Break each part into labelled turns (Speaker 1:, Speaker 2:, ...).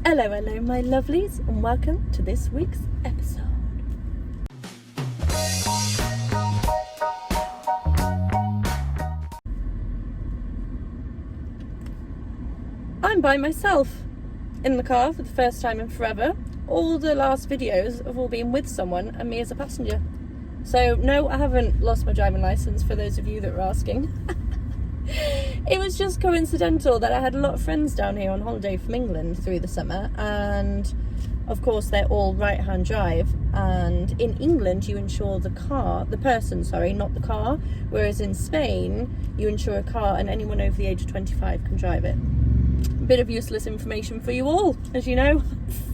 Speaker 1: Hello, hello my lovelies, and welcome to this week's episode. I'm by myself in the car for the first time in forever. All the last videos have all been with someone and me as a passenger. So no, I haven't lost my driving licence, for those of you that were asking. It was just coincidental that I had a lot of friends down here on holiday from England through the summer, and of course they're all right-hand drive, and in England you insure the person, not the car, whereas in Spain you insure a car and anyone over the age of 25 can drive it. A bit of useless information for you all, as you know,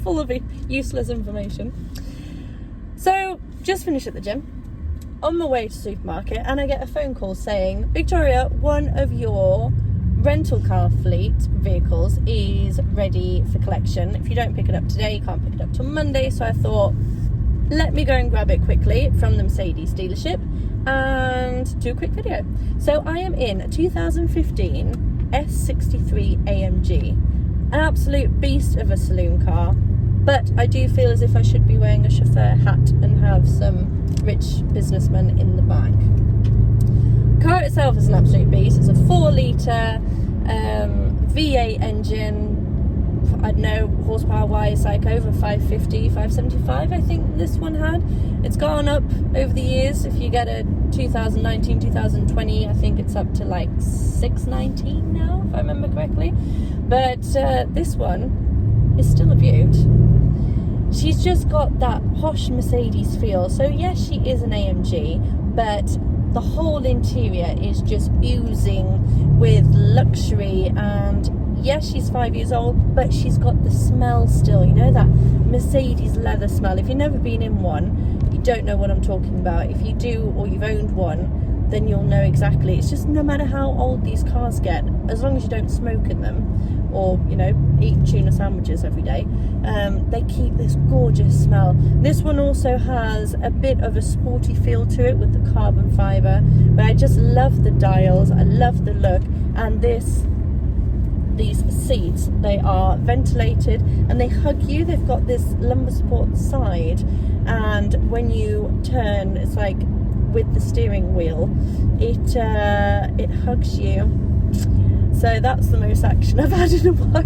Speaker 1: full of useless information. So just finished at the gym, on my way to the supermarket, and I get a phone call saying, Victoria, one of your rental car fleet vehicles is ready for collection. If you don't pick it up today, you can't pick it up till Monday. So I thought, let me go and grab it quickly from the Mercedes dealership and do a quick video. So I am in a 2015 S63 AMG, an absolute beast of a saloon car, but I do feel as if I should be wearing a chauffeur hat and have some rich businessman in the back. Car itself is an absolute beast. It's a 4-litre V8 engine. I don't know, horsepower wise, like over 550, 575 I think this one had. It's gone up over the years. If you get a 2019, 2020, I think it's up to like 619 now, if I remember correctly. But this one is still a beaut. She's just got that posh Mercedes feel. So yes, she is an AMG, but the whole interior is just oozing with luxury. And yes, she's 5 years old, but she's got the smell still, you know, that Mercedes leather smell. If you've never been in one, you don't know what I'm talking about. If you do, or you've owned one, then you'll know exactly. It's just no matter how old these cars get, as long as you don't smoke in them or, you know, eat tuna sandwiches every day, they keep this gorgeous smell. This one also has a bit of a sporty feel to it with the carbon fibre, but I just love the dials, I love the look. And these seats, they are ventilated and they hug you. They've got this lumbar support side, and when you turn, it's like with the steering wheel, it hugs you. So that's the most action I've had in a while.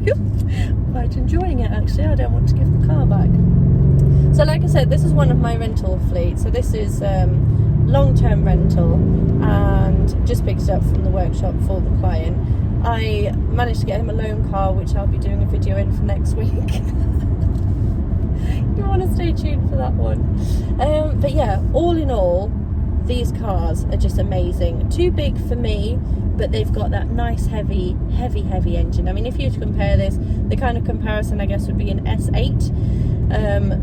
Speaker 1: Quite enjoying it, actually. I don't want to give the car back. So like I said, this is one of my rental fleets. So this is long-term rental, and just picked it up from the workshop for the client. I managed to get him a loan car, which I'll be doing a video in for next week. You want to stay tuned for that one. But yeah, all in all, these cars are just amazing. Too big for me, but they've got that nice heavy engine. I mean, if you were to compare this, the kind of comparison I guess would be an S8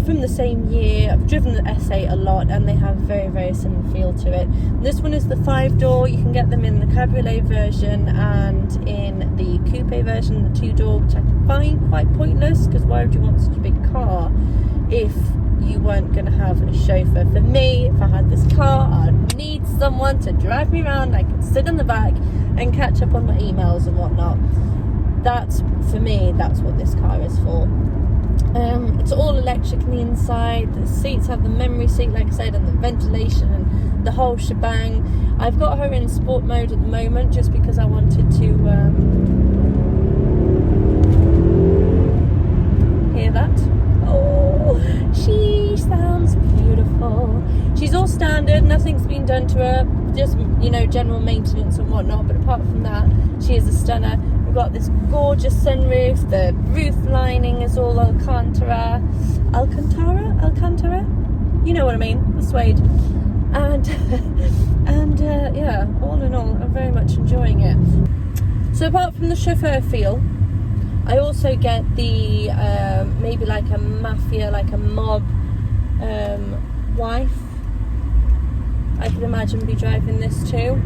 Speaker 1: from the same year. I've driven the S8 a lot, and they have very similar feel to it. This one is the 5-door. You can get them in the cabriolet version and in the coupe version, the 2-door, which I find quite pointless, because why would you want such a big car if you weren't going to have a chauffeur? For me, if I had this car, I'd need someone to drive me around. I could sit in the back and catch up on my emails and whatnot. That's, for me, that's what this car is for. It's all electric on the inside. The seats have the memory seat, like I said, and the ventilation and the whole shebang. I've got her in sport mode at the moment just because I wanted to hear that. Oh, she sounds beautiful. She's all standard, nothing's been done to her, just, you know, general maintenance and whatnot, but apart from that, she is a stunner. We've got this gorgeous sunroof, the roof lining is all Alcantara, you know what I mean, the suede. And yeah, all in all, I'm very much enjoying it. So apart from the chauffeur feel, I also get the maybe like a mafia, like a mob wife. I could imagine be driving this too.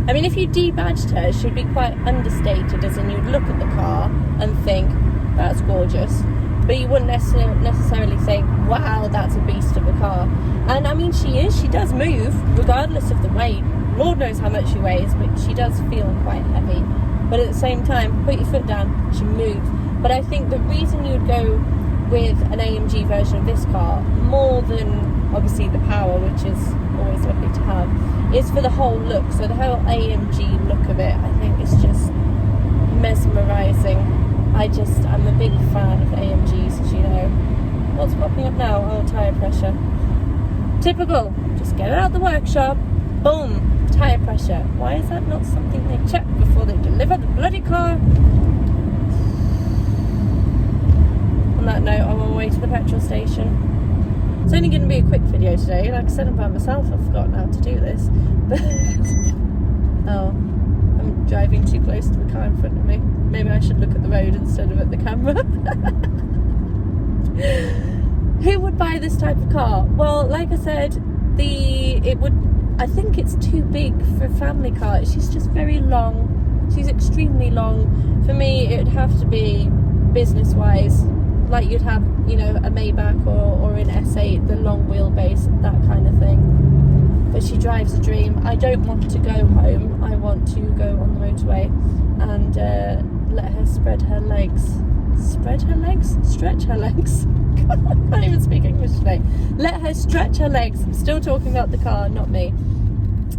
Speaker 1: I mean, if you debadged her, she'd be quite understated, as in you'd look at the car and think, that's gorgeous. But you wouldn't necessarily think, wow, that's a beast of a car. And I mean, she does move, regardless of the weight. Lord knows how much she weighs, but she does feel quite heavy. But at the same time, put your foot down, she moves. But I think the reason you'd go with an AMG version of this car, more than obviously the power, which is always lovely to have, is for the whole look. So the whole AMG look of it, I think is just mesmerising. I'm a big fan of AMGs, as you know. What's popping up now? Oh, tyre pressure. Typical. Just get it out the workshop. Boom. Tyre pressure. Why is that not something they check before they deliver the bloody car? On that note, I'm on my way to the petrol station. It's only going to be a quick video today. Like I said, I'm by myself. I've forgotten how to do this. But oh, I'm driving too close to the car in front of me. Maybe I should look at the road instead of at the camera. Who would buy this type of car? Well, like I said, I think it's too big for a family car. She's just very long. She's extremely long. For me, it would have to be business-wise, like you'd have, you know, a Maybach or an S8, the long wheelbase, that kind of thing. But she drives a dream. I don't want to go home. I want to go on the motorway and let her spread her legs. Spread her legs? Stretch her legs. I can't even speak English today. Let her stretch her legs. I'm still talking about the car, not me.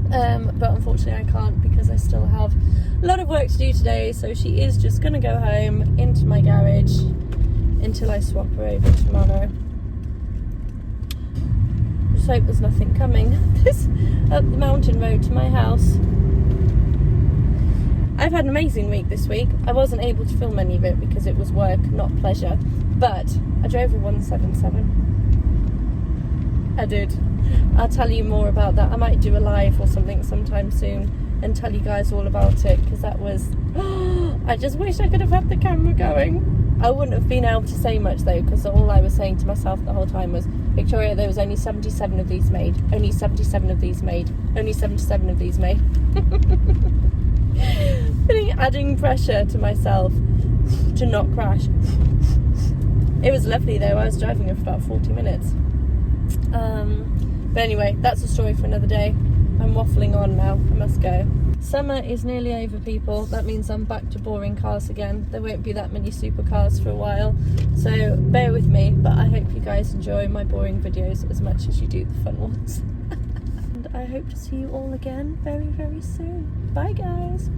Speaker 1: But unfortunately I can't, because I still have a lot of work to do today. So she is just going to go home into my garage until I swap her over tomorrow. Just hope there's nothing coming up the mountain road to my house. I've had an amazing week this week. I wasn't able to film any of it because it was work, not pleasure. But I drove a 177. I did. I'll tell you more about that. I might do a live or something sometime soon and tell you guys all about it, because that was... I just wish I could have had the camera going. I wouldn't have been able to say much though, because all I was saying to myself the whole time was, Victoria, there was only 77 of these made. Only 77 of these made. Only 77 of these made. Adding pressure to myself to not crash. It was lovely though. I was driving it for about 40 minutes. But anyway, that's a story for another day. I'm waffling on now. I must go. Summer is nearly over, people. That means I'm back to boring cars again. There won't be that many supercars for a while, so bear with me. But I hope you guys enjoy my boring videos as much as you do the fun ones. And I hope to see you all again very, very soon. Bye guys.